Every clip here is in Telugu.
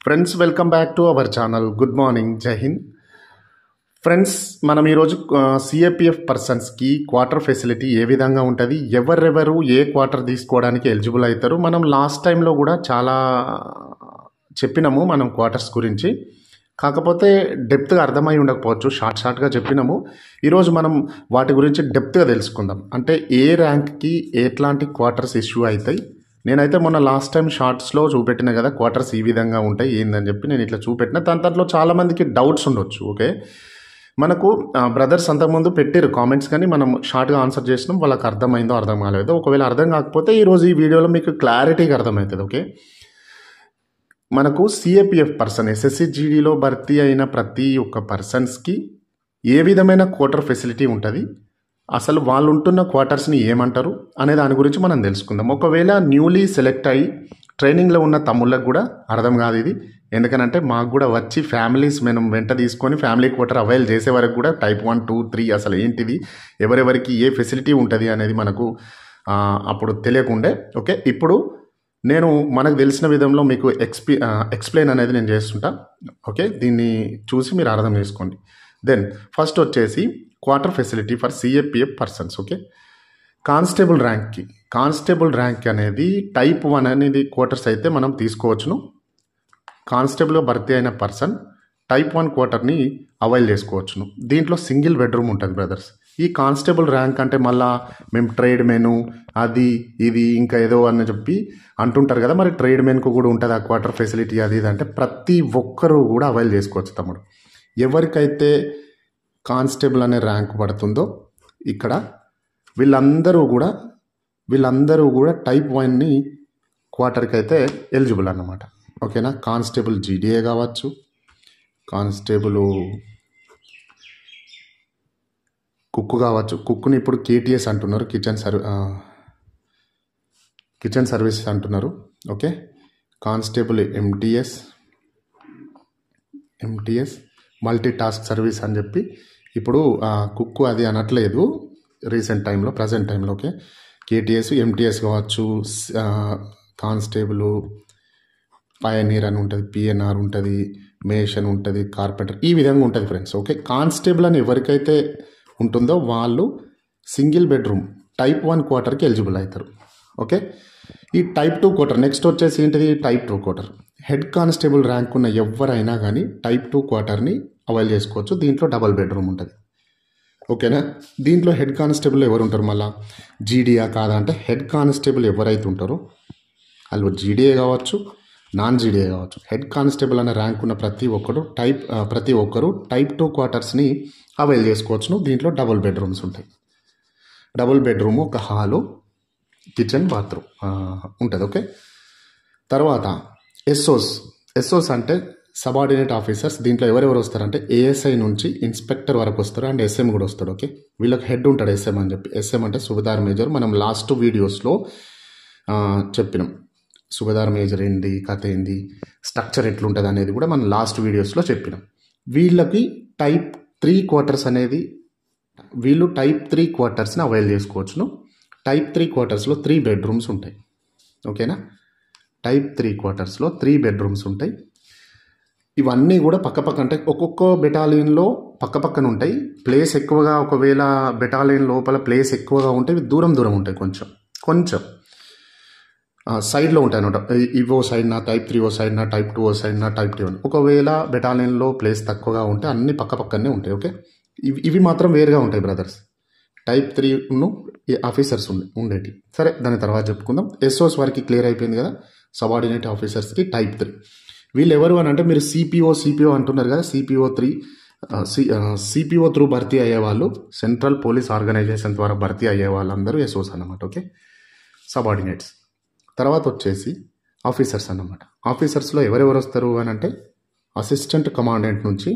Friends welcome back to our channel. Good morning, జై హింద్. ఫ్రెండ్స్, మనం ఈరోజు సిఏపిఎఫ్ పర్సన్స్కి క్వార్టర్ ఫెసిలిటీ ఏ విధంగా ఉంటుంది, ఎవరెవరు ఏ క్వార్టర్ తీసుకోవడానికి ఎలిజిబుల్ అవుతారు. మనం లాస్ట్ టైంలో కూడా చాలా చెప్పినాము మనం క్వార్టర్స్ గురించి. కాకపోతే డెప్త్గా అర్థమై ఉండకపోవచ్చు, షార్ట్గా చెప్పినాము. ఈరోజు మనం వాటి గురించి డెప్త్గా తెలుసుకుందాం. అంటే ఏ ర్యాంక్కి ఎట్లాంటి క్వార్టర్స్ ఇష్యూ అవుతాయి. నేనైతే మొన్న లాస్ట్ టైం షార్ట్స్లో చూపెట్టిన కదా క్వార్టర్స్ ఈ విధంగా ఉంటాయి ఏందని చెప్పి నేను ఇట్లా చూపెట్టిన. దాంట్లో చాలామందికి డౌట్స్ ఉండొచ్చు. ఓకే, మనకు బ్రదర్స్ అంతకుముందు పెట్టారు కామెంట్స్, కానీ మనం షార్ట్గా ఆన్సర్ చేసినాం. వాళ్ళకి అర్థమైందో అర్థం కాలేదో. ఒకవేళ అర్థం కాకపోతే ఈరోజు ఈ వీడియోలో మీకు క్లారిటీగా అర్థమవుతుంది. ఓకే, మనకు సిఏపిఎఫ్ పర్సన్ ఎస్ఎస్సి జీడీలో భర్తీ అయిన ప్రతి ఒక్క పర్సన్స్కి ఏ విధమైన క్వార్టర్ ఫెసిలిటీ ఉంటుంది, అసలు వాళ్ళు ఉంటున్న క్వార్టర్స్ని ఏమంటారు అనే దాని గురించి మనం తెలుసుకుందాం. ఒకవేళ న్యూలీ సెలెక్ట్ అయ్యి ట్రైనింగ్లో ఉన్న తమ్ముళ్ళకు కూడా అర్థం కాదు ఇది. ఎందుకనంటే మాకు కూడా వచ్చి ఫ్యామిలీస్ మనం వెంట తీసుకొని ఫ్యామిలీ క్వార్టర్ అవైల్ చేసే వరకు కూడా టైప్ 1, 2, 3 అసలు ఏంటిది, ఎవరెవరికి ఏ ఫెసిలిటీ ఉంటుంది అనేది మనకు అప్పుడు తెలియకుండే. ఓకే, ఇప్పుడు నేను మనకు తెలిసిన విధంలో మీకు ఎక్స్ప్లెయిన్ అనేది నేను చేస్తుంటా. ఓకే, దీన్ని చూసి మీరు అర్థం చేసుకోండి. దెన్ ఫస్ట్ వచ్చేసి quarter facility for CAPF persons. Okay, constable rank అనేది టైప్ 1 అనేది క్వార్టర్స్ అయితే మనం తీసుకోవచ్చును. కానిస్టేబుల్గా భర్తీ అయిన పర్సన్ టైప్ 1 క్వార్టర్ని అవైల్ చేసుకోవచ్చును. దీంట్లో సింగిల్ బెడ్రూమ్ ఉంటుంది బ్రదర్స్. ఈ కానిస్టేబుల్ ర్యాంక్ అంటే మళ్ళా మేము ట్రేడ్ మెను అది ఇది ఇంకా ఏదో అని చెప్పి అంటుంటారు కదా, మరి ట్రేడ్ మెన్కు కూడా ఉంటుంది ఆ క్వార్టర్ ఫెసిలిటీ అది ఇది అంటే ప్రతి ఒక్కరూ కూడా అవైల్ చేసుకోవచ్చు తమ్ముడు. ఎవరికైతే కానిస్టేబుల్ అనే ర్యాంక్ పడుతుందో ఇక్కడ వీళ్ళందరూ కూడా టైప్ 1ని క్వార్టర్కి అయితే ఎలిజిబుల్ అన్నమాట. ఓకేనా, కానిస్టేబుల్ జీడీఏ కావచ్చు, కానిస్టేబుల్ కుక్కు కావచ్చు. కుక్కుని ఇప్పుడు కేటీఎస్ అంటున్నారు, కిచెన్ సర్వీసెస్ అంటున్నారు. Okay, constable MTS multi task service అని చెప్పి ఇప్పుడు కుక్కు అది అనట్లేదు రీసెంట్ టైంలో, ప్రజెంట్ టైంలో. ఓకే, కేటీఎస్ ఎంటీఎస్ కావచ్చు, కానిస్టేబుల్ పయనీర్ అని ఉంటుంది, పిఎన్ఆర్ ఉంటుంది, మేషన్ ఉంటుంది, కార్పెంటర్, ఈ విధంగా ఉంటుంది ఫ్రెండ్స్. ఓకే, కానిస్టేబుల్ అని ఎవరికైతే ఉంటుందో వాళ్ళు సింగిల్ బెడ్రూమ్ టైప్ 1 క్వార్టర్కి ఎలిజిబుల్ అవుతారు. ఓకే, ఈ టైప్ 2 క్వార్టర్ నెక్స్ట్ వచ్చేసి ఏంటిది, type 2 quarter. Head constable rank ఉన్న ఎవరైనా కానీ టైప్ 2 క్వార్టర్ని అవైల్ చేసుకోవచ్చు. దీంట్లో డబల్ బెడ్రూమ్ ఉంటుంది. ఓకేనా, దీంట్లో హెడ్ కానిస్టేబుల్ ఎవరు ఉంటారు, మళ్ళీ జీడీఏ కాదా అంటే హెడ్ కానిస్టేబుల్ ఎవరైతే ఉంటారో వాళ్ళు జీడీఏ కావచ్చు, నాన్ జీడీఏ కావచ్చు. హెడ్ కానిస్టేబుల్ అనే ర్యాంక్ ఉన్న ప్రతి ఒక్కరు టైప్ 2 క్వార్టర్స్ని అవైల్ చేసుకోవచ్చును. దీంట్లో డబుల్ బెడ్రూమ్స్ ఉంటాయి. డబుల్ బెడ్రూమ్, ఒక హాలు, కిచెన్, బాత్రూమ్ ఉంటుంది. ఓకే, తర్వాత ఎస్ఓస్ అంటే సబార్డినేట్ ఆఫీసర్స్. దీంట్లో ఎవరెవరు వస్తారంటే ఏఎస్ఐ నుంచి ఇన్స్పెక్టర్ వరకు వస్తారు, అండ్ ఎస్ఎం కూడా వస్తాడు. ఓకే, వీళ్ళకి హెడ్ ఉంటాడు ఎస్ఎం అని చెప్పి. ఎస్ఎం అంటే సుబేదార్ మేజర్. మనం లాస్ట్ వీడియోస్లో చెప్పినాం సుబేదార్ మేజర్ ఏంది, కథ ఏంది, స్ట్రక్చర్ ఎట్లుంటుంది అనేది కూడా మనం లాస్ట్ వీడియోస్లో చెప్పినాం. వీళ్ళకి టైప్ 3 క్వార్టర్స్ అనేది వీళ్ళు టైప్ 3 క్వార్టర్స్ని అవైల్ చేసుకోవచ్చును. టైప్ 3 క్వార్టర్స్లో 3 బెడ్రూమ్స్ ఉంటాయి. ఓకేనా, టైప్ 3 క్వార్టర్స్లో 3 బెడ్రూమ్స్ ఉంటాయి. ఇవన్నీ కూడా పక్కపక్క అంటే ఒక్కొక్క బెటాలియన్లో పక్కపక్కన ఉంటాయి. ప్లేస్ ఎక్కువగా, ఒకవేళ బెటాలియన్ లోపల ప్లేస్ ఎక్కువగా ఉంటే దూరం ఉంటాయి, కొంచెం సైడ్లో ఉంటాయి అనమాట. ఇవో సైడ్ నా టైప్ 3 ఓ సైడ్ నా టైప్ 2 ఓ సైడ్ నా టైప్ 3. ఒకవేళ బెటాలియన్లో ప్లేస్ తక్కువగా ఉంటే అన్ని పక్కనే ఉంటాయి. ఓకే, ఇవి మాత్రం వేరుగా ఉంటాయి బ్రదర్స్. టైప్ 3ను ఆఫీసర్స్ ఉండేటి. సరే, దాని తర్వాత చెప్పుకుందాం. ఎస్ఓస్ వరకు క్లియర్ అయిపోయింది కదా. సబార్డినేట్ ఆఫీసర్స్కి టైప్ 3 వీళ్ళు ఎవరు అని అంటే మీరు సిపిఓ అంటున్నారు కదా. సిపిఓ త్రూ భర్తీ అయ్యేవాళ్ళు, సెంట్రల్ పోలీస్ ఆర్గనైజేషన్ ద్వారా భర్తీ అయ్యే వాళ్ళందరూ ఎస్ఓస్ అన్నమాట. Okay, subordinates. తర్వాత వచ్చేసి ఆఫీసర్స్ అన్నమాట. ఆఫీసర్స్లో ఎవరెవరు వస్తారు అని అంటే అసిస్టెంట్ కమాండెంట్ నుంచి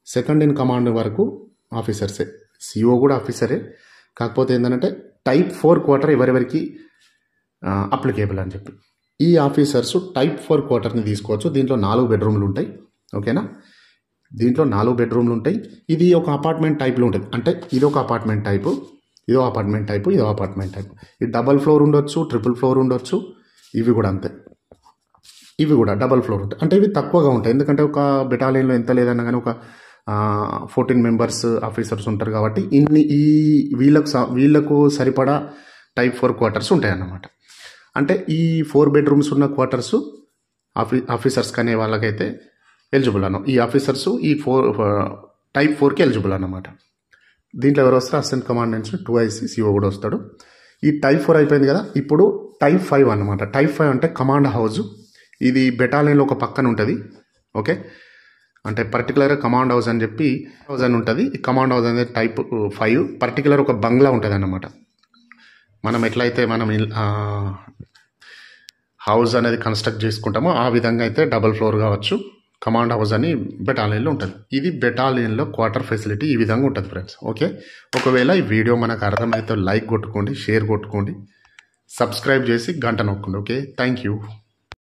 సెకండ్ ఇన్ కమాండ్ వరకు ఆఫీసర్సే. సిఓ కూడా ఆఫీసరే. కాకపోతే ఏంటంటే టైప్ 4 క్వార్టర్ ఎవరెవరికి అప్లికేబుల్ అని చెప్పి ఈ ఆఫీసర్స్ టైప్ 4 క్వార్టర్ని తీసుకోవచ్చు. దీంట్లో 4 బెడ్రూమ్లు ఉంటాయి. ఓకేనా, దీంట్లో 4 బెడ్రూమ్లు ఉంటాయి. ఇది ఒక అపార్ట్మెంట్ టైప్లో ఉంటుంది. అంటే ఇదొక అపార్ట్మెంట్ టైపు, ఇదో అపార్ట్మెంట్ టైపు. ఇది డబల్ ఫ్లోర్ ఉండొచ్చు, ట్రిపుల్ ఫ్లోర్ ఉండొచ్చు. ఇవి కూడా అంతే. ఇవి కూడా డబల్ ఫ్లోర్ ఉంటాయి. అంటే ఇవి తక్కువగా ఉంటాయి, ఎందుకంటే ఒక బెటాలియన్లో ఎంత లేదన్నా కానీ ఒక 14 మెంబర్స్ ఆఫీసర్స్ ఉంటారు కాబట్టి వీళ్ళకు సరిపడా టైప్ 4 క్వార్టర్స్ ఉంటాయి అన్నమాట. అంటే ఈ 4 బెడ్రూమ్స్ ఉన్న క్వార్టర్స్ ఆఫీసర్స్ అనే వాళ్ళకైతే ఎలిజిబుల్ అన్న. ఈ ఆఫీసర్స్ ఈ టైప్ 4కి ఎలిజిబుల్ అన్నమాట. దీంట్లో ఎవరు వస్తారు? అసిస్టెంట్ కమాండెంట్స్ 2IC CO కూడా వస్తాడు. ఈ టైప్ 4 అయిపోయింది కదా, ఇప్పుడు టైప్ 5 అన్నమాట. టైప్ 5 అంటే కమాండ్ హౌస్. ఇది బెటాలియన్లో ఒక పక్కన ఉంటుంది. ఓకే, అంటే పర్టికులర్గా కమాండ్ హౌస్ అని చెప్పి ఉంటుంది. ఈ కమాండ్ హౌస్ అనేది టైప్ 5. పర్టికులర్ ఒక బంగ్లా ఉంటుంది అన్నమాట. మనం ఎట్లయితే మనం హౌస్ అనేది కన్స్ట్రక్ట్ చేసుకుంటామో ఆ విధంగా అయితే డబల్ ఫ్లోర్ కావచ్చు, కమాండ్ హౌస్ అని బెటాలియన్లో ఉంటుంది. ఇది బెటాలియన్లో క్వార్టర్ ఫెసిలిటీ ఈ విధంగా ఉంటుంది ఫ్రెండ్స్. ఓకే, ఒకవేళ ఈ వీడియో మనకు అర్థమైతే లైక్ కొట్టుకోండి, షేర్ కొట్టుకోండి, సబ్స్క్రైబ్ చేసి గంట నొక్కండి. Okay, thank you.